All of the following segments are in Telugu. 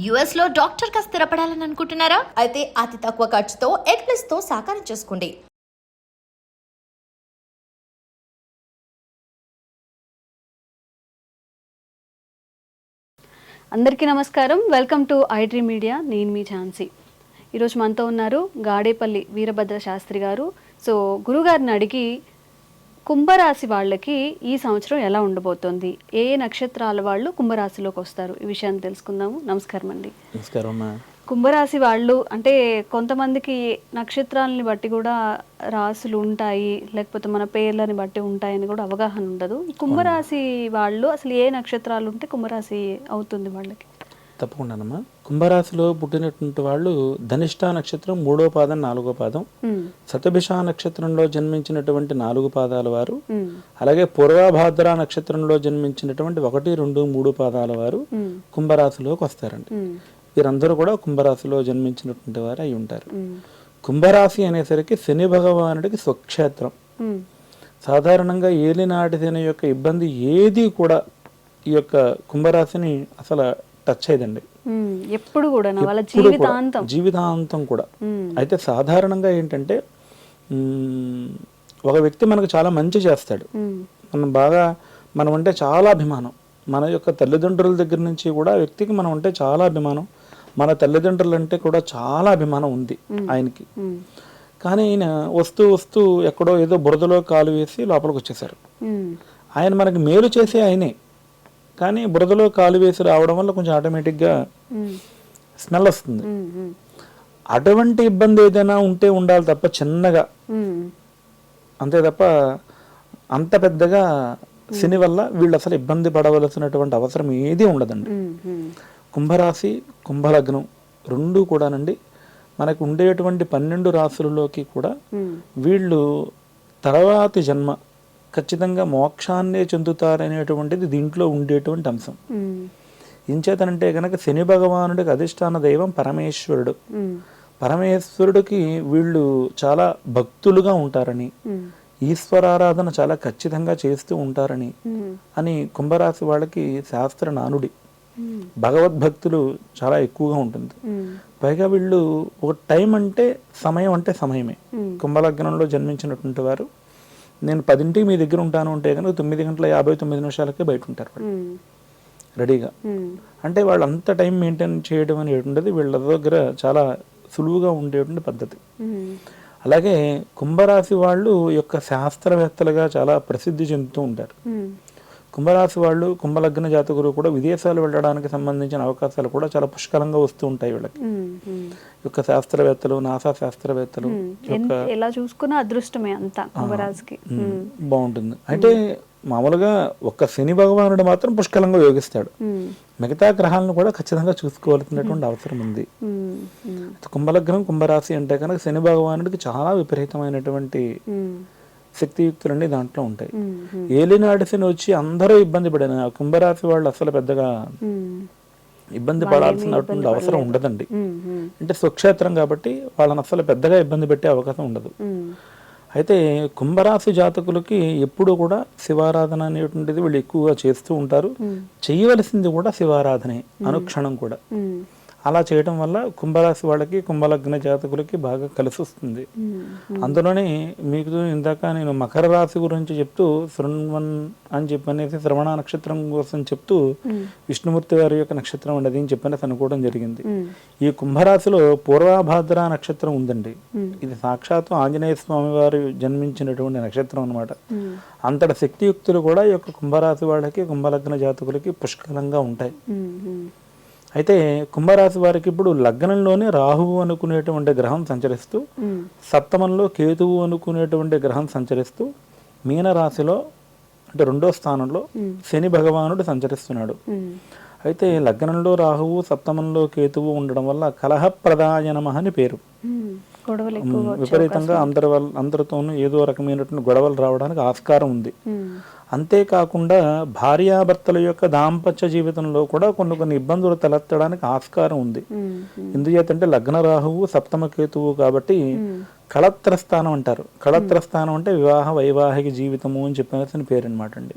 యుఎస్ లో డాక్టర్ గా స్థిరపడాలని అనుకుంటున్నారా? అయితే అతి తక్కువ ఖర్చుతో ఎగ్ ప్లస్ తో సాకారం చేసుకోండి. అందరికీ నమస్కారం. Welcome to iDream media. నేను మీ ఝాన్సీ. ఈరోజు మనతో ఉన్నారు గాడేపల్లి వీరభద్ర శాస్త్రి గారు. సో గురుగారిని అడిగి కుంభరాశి వాళ్ళకి ఈ సంవత్సరం ఎలా ఉండబోతోంది, ఏ నక్షత్రాల వాళ్ళు కుంభరాశిలోకి వస్తారు, ఈ విషయాన్ని తెలుసుకుందాము. నమస్కారం అండి. నమస్కారం. కుంభరాశి వాళ్ళు అంటే కొంతమందికి నక్షత్రాలని బట్టి కూడా రాశులు ఉంటాయి, లేకపోతే మన పేర్లని బట్టి ఉంటాయని కూడా అవగాహన ఉండదు. కుంభరాశి వాళ్ళు అసలు ఏ నక్షత్రాలు ఉంటే కుంభరాశి అవుతుంది వాళ్ళకి? తప్పకుండానమ్మా. కుంభరాశిలో పుట్టినటువంటి వాళ్ళు ధనిష్ట నక్షత్రం 3వ పాదం 4వ పాదం, శతభిష నక్షత్రంలో జన్మించినటువంటి 4 పాదాల వారు, అలాగే పూర్వభాద్ర నక్షత్రంలో జన్మించినటువంటి 1, 2, 3 పాదాల వారు కుంభరాశిలోకి వస్తారండి. వీరందరూ కూడా కుంభరాశిలో జన్మించినటువంటి వారు అయి ఉంటారు. కుంభరాశి అనేసరికి శని భగవానుడికి స్వక్షేత్రం. సాధారణంగా ఏలినాటి శని యొక్క ఇబ్బంది ఏది కూడా ఈ యొక్క కుంభరాశిని అసలు టచ్ అయ్యిందండి ఎప్పుడు కూడా జీవితాంతం కూడా. అయితే సాధారణంగా ఏంటంటే ఒక వ్యక్తి మనకు చాలా మంచి చేస్తాడు, మనం అంటే చాలా అభిమానం, మన యొక్క తల్లిదండ్రుల దగ్గర నుంచి కూడా వ్యక్తికి మనం అంటే చాలా అభిమానం, మన తల్లిదండ్రులు అంటే కూడా చాలా అభిమానం ఉంది ఆయనకి. కానీ ఈయన వస్తూ వస్తూ ఎక్కడో ఏదో బురదలో కాలు వేసి లోపలికి వచ్చేసారు. ఆయన మనకి మేలు చేసే ఆయనే, కానీ బురదలో కాలు వేసి రావడం వల్ల కొంచెం ఆటోమేటిక్గా స్మెల్ వస్తుంది. అటువంటి ఇబ్బంది ఏదైనా ఉంటే ఉండాలి తప్ప చిన్నగా, అంతే తప్ప అంత పెద్దగా శని వల్ల వీళ్ళు అసలు ఇబ్బంది పడవలసినటువంటి అవసరం ఏదీ ఉండదండి. కుంభరాశి కుంభలగ్నం రెండూ కూడానండి మనకు ఉండేటువంటి 12 రాశులలోకి కూడా వీళ్ళు తర్వాతి జన్మ ఖచ్చితంగా మోక్షాన్నే చెందుతారనేటువంటిది దీంట్లో ఉండేటువంటి అంశం. ఇంచేతనంటే కనుక శని భగవానుడికి అధిష్టాన దైవం పరమేశ్వరుడు. పరమేశ్వరుడికి వీళ్ళు చాలా భక్తులుగా ఉంటారని, ఈశ్వరారాధన చాలా ఖచ్చితంగా చేస్తూ ఉంటారని అని కుంభరాశి వాళ్ళకి శాస్త్ర నానుడి. భగవద్భక్తులు చాలా ఎక్కువగా ఉంటుంది. పైగా వీళ్ళు ఒక టైం అంటే సమయం అంటే సమయమే. కుంభలగ్నంలో జన్మించినటువంటి వారు నేను 10ంటికి మీ దగ్గర ఉంటాను అంటే కనుక 9:59 బయట ఉంటారు వాళ్ళు రెడీగా. అంటే వాళ్ళు అంత టైం మెయింటైన్ చేయడం అనేది ఉండదు, వీళ్ళ దగ్గర చాలా సులువుగా ఉండేటువంటి పద్ధతి. అలాగే కుంభరాశి వాళ్ళు యొక్క శాస్త్రవేత్తలుగా చాలా ప్రసిద్ధి చెందుతూ ఉంటారు. కుంభరాశి వాళ్ళు కుంభలగ్న జాతకులు కూడా విదేశాలు వెళ్ళడానికి సంబంధించిన అవకాశాలు కూడా చాలా పుష్కలంగా వస్తూ ఉంటాయి వీళ్ళకి. యొక్క శాస్త్రవేత్తలు, నాసా శాస్త్రవేత్తలు ఎలా చూసుకున్న అదృష్టమే అంతా కుంభరాశికి. బాగుంటుంది. అయితే మామూలుగా ఒక్క శని భగవానుడు మాత్రం పుష్కలంగా యోగిస్తాడు, మిగతా గ్రహాలను కూడా ఖచ్చితంగా చూసుకోవాల్సినటువంటి అవసరం ఉంది. కుంభలగ్నం కుంభరాశి అంటే కనుక శని భగవానుడికి చాలా విపరీతమైనటువంటి శక్తియుక్తులన్నీ దాంట్లో ఉంటాయి. ఏలినాటి శని వచ్చి అందరూ ఇబ్బంది పడిన కుంభరాశి వాళ్ళు అసలు పెద్దగా ఇబ్బంది పడాల్సినటువంటి అవసరం ఉండదండి. అంటే స్వక్షేత్రం కాబట్టి వాళ్ళని అసలు పెద్దగా ఇబ్బంది పెట్టే అవకాశం ఉండదు. అయితే కుంభరాశి జాతకులకి ఎప్పుడు కూడా శివారాధన అనేటువంటిది వీళ్ళు ఎక్కువగా చేస్తూ ఉంటారు. చేయవలసింది కూడా శివారాధనే అనుక్షణం కూడా. అలా చేయడం వల్ల కుంభరాశి వాళ్ళకి కుంభలగ్న జాతకులకి బాగా కలిసి వస్తుంది. అందులోనే మీకు ఇందాక నేను మకర రాశి గురించి చెప్తూ శృణ్వన్ అని చెప్పనేసి శ్రవణ నక్షత్రం కోసం చెప్తూ విష్ణుమూర్తి వారి యొక్క నక్షత్రం ఉండదు అని చెప్పనేసి అనుకోవడం జరిగింది. ఈ కుంభరాశిలో పూర్వభాద్ర నక్షత్రం ఉందండి. ఇది సాక్షాత్తు ఆంజనేయ స్వామి వారు జన్మించినటువంటి నక్షత్రం అనమాట. అంతటి శక్తియుక్తులు కూడా ఈ యొక్క కుంభరాశి వాళ్ళకి కుంభలగ్న జాతకులకి పుష్కలంగా ఉంటాయి. అయితే కుంభరాశి వారికి ఇప్పుడు లగ్నంలోనే రాహువు అనుకునేటువంటి గ్రహం సంచరిస్తూ, సప్తమంలో కేతువు అనుకునేటువంటి గ్రహం సంచరిస్తూ, మీనరాశిలో అంటే 2వ స్థానంలో శని భగవానుడు సంచరిస్తున్నాడు. అయితే లగ్నంలో రాహువు సప్తమంలో కేతువు ఉండడం వల్ల కలహప్రదాయ నమః అని పేరు. విపరీతంగా అందరితోనూ ఏదో రకమైనటువంటి గొడవలు రావడానికి ఆస్కారం ఉంది. అంతేకాకుండా భార్యాభర్తల యొక్క దాంపత్య జీవితంలో కూడా కొన్ని ఇబ్బందులు తలెత్తడానికి ఆస్కారం ఉంది. ఎందుచేతంటే లగ్న రాహువు సప్తమ కేతువు కాబట్టి కళత్ర స్థానం అంటారు. కళత్ర స్థానం అంటే వివాహ వైవాహిక జీవితము అని చెప్పిన పేరు అనమాట అండి.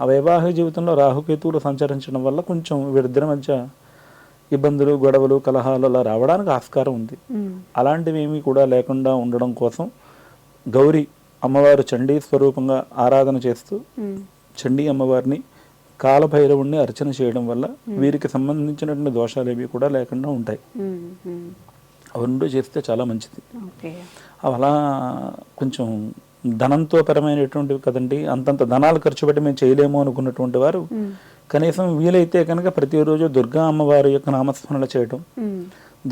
ఆ వైవాహిక జీవితంలో రాహుకేతువులు సంచరించడం వల్ల కొంచెం వీరిద్దరి మధ్య ఇబ్బందులు, గొడవలు, కలహాలు అలా రావడానికి ఆస్కారం ఉంది. అలాంటివి ఏమీ కూడా లేకుండా ఉండడం కోసం గౌరీ అమ్మవారు చండీ స్వరూపంగా ఆరాధన చేస్తూ చండీ అమ్మవారిని, కాలభైరవుణ్ణి అర్చన చేయడం వల్ల వీరికి సంబంధించినటువంటి దోషాలు ఏవి కూడా లేకుండా ఉంటాయి. అవి రెండు చేస్తే చాలా మంచిది. అవి అలా కొంచెం ధనంతో పరమైనటువంటివి కదండి, అంతంత ధనాలు ఖర్చు పెట్టి మేము చేయలేము అనుకున్నటువంటి వారు కనీసం వీలైతే కనుక ప్రతిరోజు దుర్గా అమ్మవారి యొక్క నామస్మరణ చేయడం,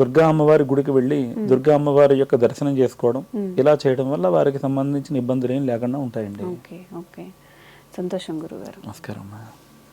దుర్గా అమ్మవారి గుడికి వెళ్ళి దుర్గా అమ్మవారి యొక్క దర్శనం చేసుకోవడం, ఇలా చేయడం వల్ల వారికి సంబంధించిన ఇబ్బందులు ఏం లేకుండా ఉంటాయండి. సంతోషం గురుగారు. నమస్కారం.